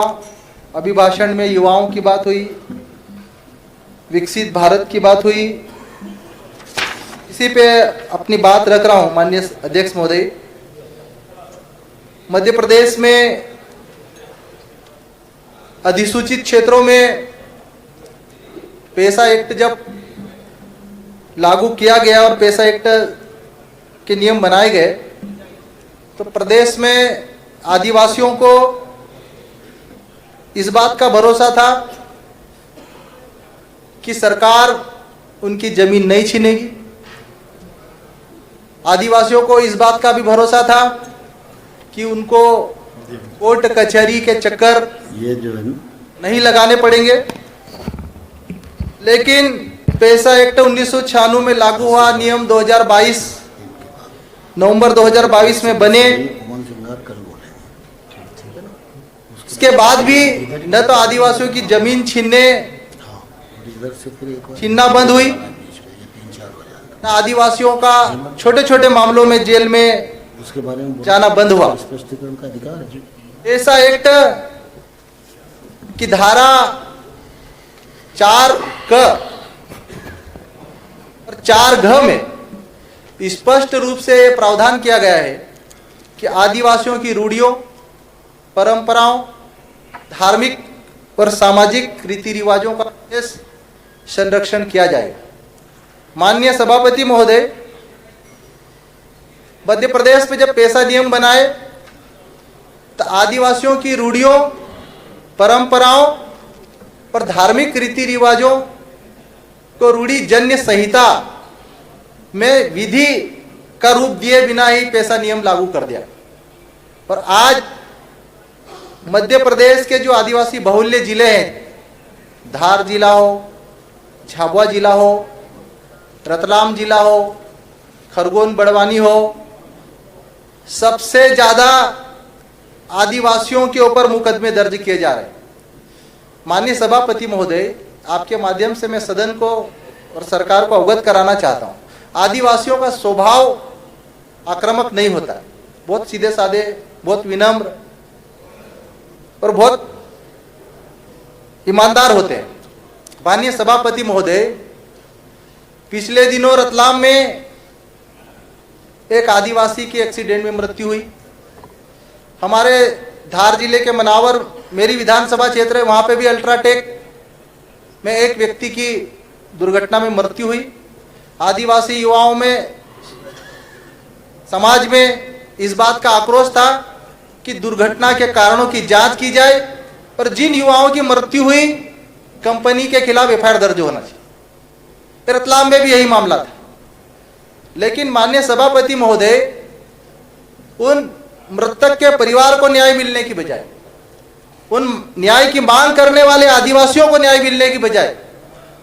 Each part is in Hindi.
अभिभाषण में युवाओं की बात हुई, विकसित भारत की बात हुई। इसी पे अपनी बात रख रहा हूं। माननीय अध्यक्ष महोदय, मध्य प्रदेश में अधिसूचित क्षेत्रों में पैसा एक्ट जब लागू किया गया और पैसा एक्ट के नियम बनाए गए तो प्रदेश में आदिवासियों को इस बात का भरोसा था कि सरकार उनकी जमीन नहीं छीनेगी। आदिवासियों को इस बात का भी भरोसा था कि उनको कोर्ट कचहरी के चक्कर ये जो है नहीं लगाने पड़ेंगे। लेकिन पैसा एक्ट 1996 में लागू हुआ, नियम 2022 नवंबर 2022 में बने। इसके बाद भी न तो आदिवासियों की जमीन छीनना बंद हुई, न आदिवासियों का छोटे छोटे मामलों में जेल में उसके बारे में जाना बंद हुआ। स्पष्टीकरण का अधिकार है। ऐसा एक्ट की धारा 4 और 4 में स्पष्ट रूप से प्रावधान किया गया है कि आदिवासियों की रूढ़ियों, परंपराओं, धार्मिक और सामाजिक रीति रिवाजों का संरक्षण किया जाएगा। माननीय सभापति महोदय, मध्य प्रदेश में जब पैसा नियम बनाए तो आदिवासियों की रूढ़ियों, परंपराओं और धार्मिक रीति रिवाजों को रूढ़ी जन्य संहिता में विधि का रूप दिए बिना ही पैसा नियम लागू कर दिया। और आज मध्य प्रदेश के जो आदिवासी बहुल्य जिले हैं, धार जिला हो, झाबुआ जिला हो, रतलाम जिला हो, खरगोन बड़वानी हो, सबसे ज्यादा आदिवासियों के ऊपर मुकदमे दर्ज किए जा रहे हैं। माननीय सभापति महोदय, आपके माध्यम से मैं सदन को और सरकार को अवगत कराना चाहता हूं, आदिवासियों का स्वभाव आक्रामक नहीं होता है। बहुत सीधे साधे, बहुत विनम्र और बहुत ईमानदार होते हैं। माननीय सभापति महोदय, पिछले दिनों रतलाम में एक आदिवासी की एक्सीडेंट में मृत्यु हुई। हमारे धार जिले के मनावर, मेरी विधानसभा क्षेत्र है, वहां पे भी अल्ट्राटेक में एक व्यक्ति की दुर्घटना में मृत्यु हुई। आदिवासी युवाओं में, समाज में इस बात का आक्रोश था कि दुर्घटना के कारणों की जांच की जाए और जिन युवाओं की मृत्यु हुई कंपनी के खिलाफ एफआईआर दर्ज होना चाहिए। रतलाम में भी यही मामला था। लेकिन माननीय सभापति महोदय, उन मृतक के परिवार को न्याय मिलने की बजाय, उन न्याय की मांग करने वाले आदिवासियों को न्याय मिलने की बजाय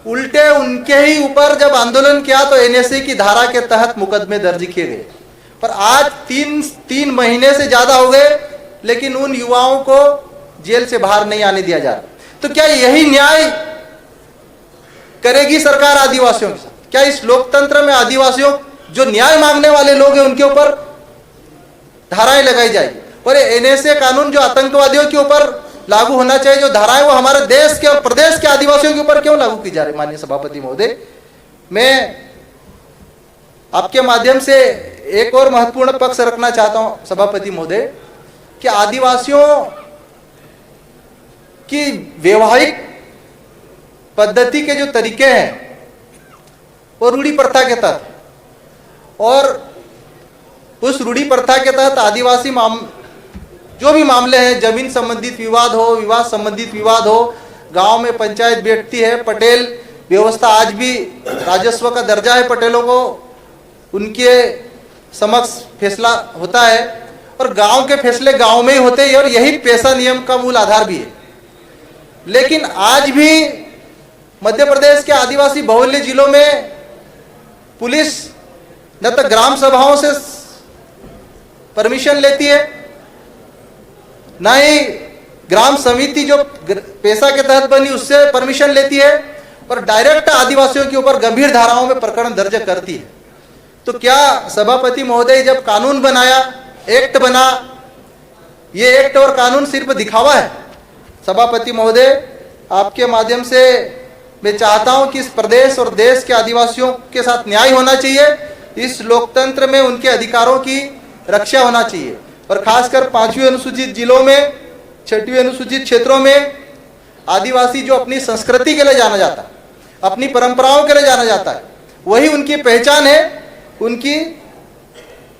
उल्टे उनके ही ऊपर जब आंदोलन किया तो एनएसए की धारा के तहत मुकदमे दर्ज किए गए। पर आज तीन महीने से ज्यादा हो गए, लेकिन उन युवाओं को जेल से बाहर नहीं आने दिया जा रहा। तो क्या यही न्याय करेगी सरकार आदिवासियों के साथ? क्या इस लोकतंत्र में आदिवासियों, जो न्याय मांगने वाले लोग हैं, उनके ऊपर धाराएं लगाई जाएगी? और एनएसए कानून जो आतंकवादियों के ऊपर लागू होना चाहिए, जो धाराएं, वो हमारे देश के और प्रदेश के आदिवासियों के ऊपर क्यों लागू की जा रही? माननीय सभापति महोदय, मैं आपके माध्यम से एक और महत्वपूर्ण पक्ष रखना चाहता हूं सभापति महोदय, कि आदिवासियों की वैवाहिक पद्धति के जो तरीके हैं वो रूढ़ी प्रथा के तहत, और उस रूढ़ी प्रथा के तहत आदिवासी जो भी मामले हैं, जमीन संबंधित विवाद हो, विवाह संबंधित विवाद हो, गांव में पंचायत बैठती है, पटेल व्यवस्था आज भी राजस्व का दर्जा है, पटेलों को उनके समक्ष फैसला होता है और गांव के फैसले गांव में ही होते हैं, और यही पैसा नियम का मूल आधार भी है। लेकिन आज भी मध्य प्रदेश के आदिवासी बहुल्य जिलों में पुलिस न तो ग्राम सभाओं से परमिशन लेती है, न ही ग्राम समिति जो पैसा के तहत बनी उससे परमिशन लेती है, और डायरेक्ट आदिवासियों के ऊपर गंभीर धाराओं में प्रकरण दर्ज करती है। तो क्या सभापति महोदय, जब कानून बनाया, एक्ट बना, ये एक्ट और कानून सिर्फ दिखावा है? सभापति महोदय, आपके माध्यम से मैं चाहता हूं कि इस प्रदेश और देश के आदिवासियों के साथ न्याय होना चाहिए। इस लोकतंत्र में उनके अधिकारों की रक्षा होना चाहिए और खासकर 5वीं अनुसूचित जिलों में, 6वीं अनुसूचित क्षेत्रों में आदिवासी जो अपनी संस्कृति के लिए जाना जाता है, अपनी परंपराओं के लिए जाना जाता है, वही उनकी पहचान है। उनकी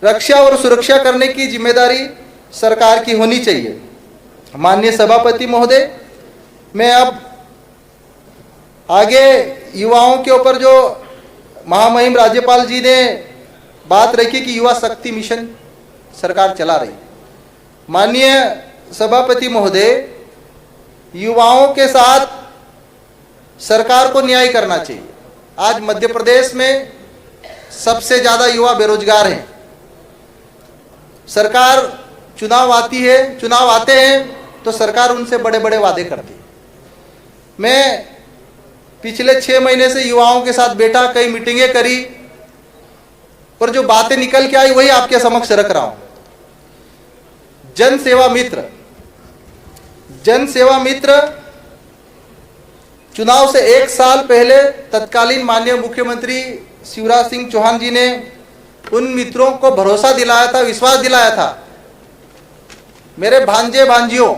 रक्षा और सुरक्षा करने की जिम्मेदारी सरकार की होनी चाहिए। माननीय सभापति महोदय, मैं अब आगे युवाओं के ऊपर जो महामहिम राज्यपाल जी ने बात रखी कि युवा शक्ति मिशन सरकार चला रही। माननीय सभापति महोदय, युवाओं के साथ सरकार को न्याय करना चाहिए। आज मध्य प्रदेश में सबसे ज्यादा युवा बेरोजगार हैं। सरकार चुनाव आते हैं तो सरकार उनसे बड़े बड़े वादे करती है। मैं पिछले 6 महीने से युवाओं के साथ बैठा, कई मीटिंगें करी और जो बातें निकल के आई वही आपके समक्ष रख रहा हूं। जन सेवा मित्र चुनाव से 1 साल पहले तत्कालीन माननीय मुख्यमंत्री शिवराज सिंह चौहान जी ने उन मित्रों को भरोसा दिलाया था, विश्वास दिलाया था। मेरे भांजे भांजियों,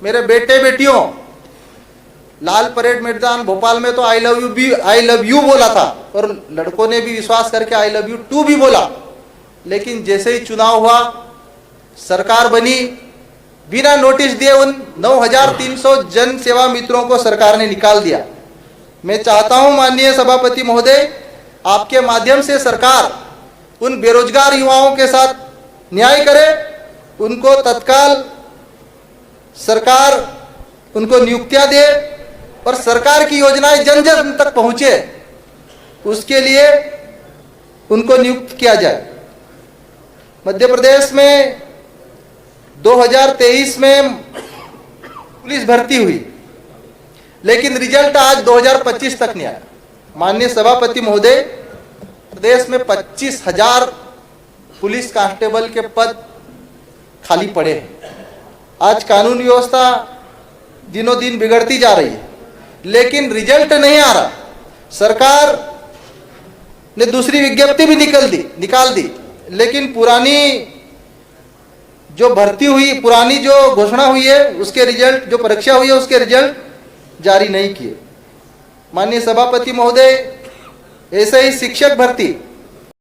मेरे बेटे बेटियों, लाल परेड मैदान भोपाल में तो आई लव यू बोला था और लड़कों ने भी विश्वास करके आई लव यू टू भी बोला। लेकिन जैसे ही चुनाव हुआ, सरकार बनी, बिना नोटिस दिए उन 9,300 जन सेवा मित्रों को सरकार ने निकाल दिया। मैं चाहता हूं माननीय सभापति महोदय, आपके माध्यम से सरकार उन बेरोजगार युवाओं के साथ न्याय करे, उनको तत्काल सरकार उनको नियुक्तियां दे और सरकार की योजनाएं जन जन तक पहुंचे, उसके लिए उनको नियुक्त किया जाए। मध्य प्रदेश में 2023 में पुलिस भर्ती हुई, लेकिन रिजल्ट आज 2025 तक नहीं आया। माननीय सभापति महोदय, प्रदेश में 25,000 पुलिस कांस्टेबल के पद खाली पड़े हैं। आज कानून व्यवस्था दिनों दिन बिगड़ती जा रही है, लेकिन रिजल्ट नहीं आ रहा। सरकार ने दूसरी विज्ञप्ति भी निकाल दी, लेकिन पुरानी जो भर्ती हुई, पुरानी जो घोषणा हुई है, उसके रिजल्ट, जो परीक्षा हुई है उसके रिजल्ट जारी नहीं किए। माननीय सभापति महोदय, ऐसे ही शिक्षक भर्ती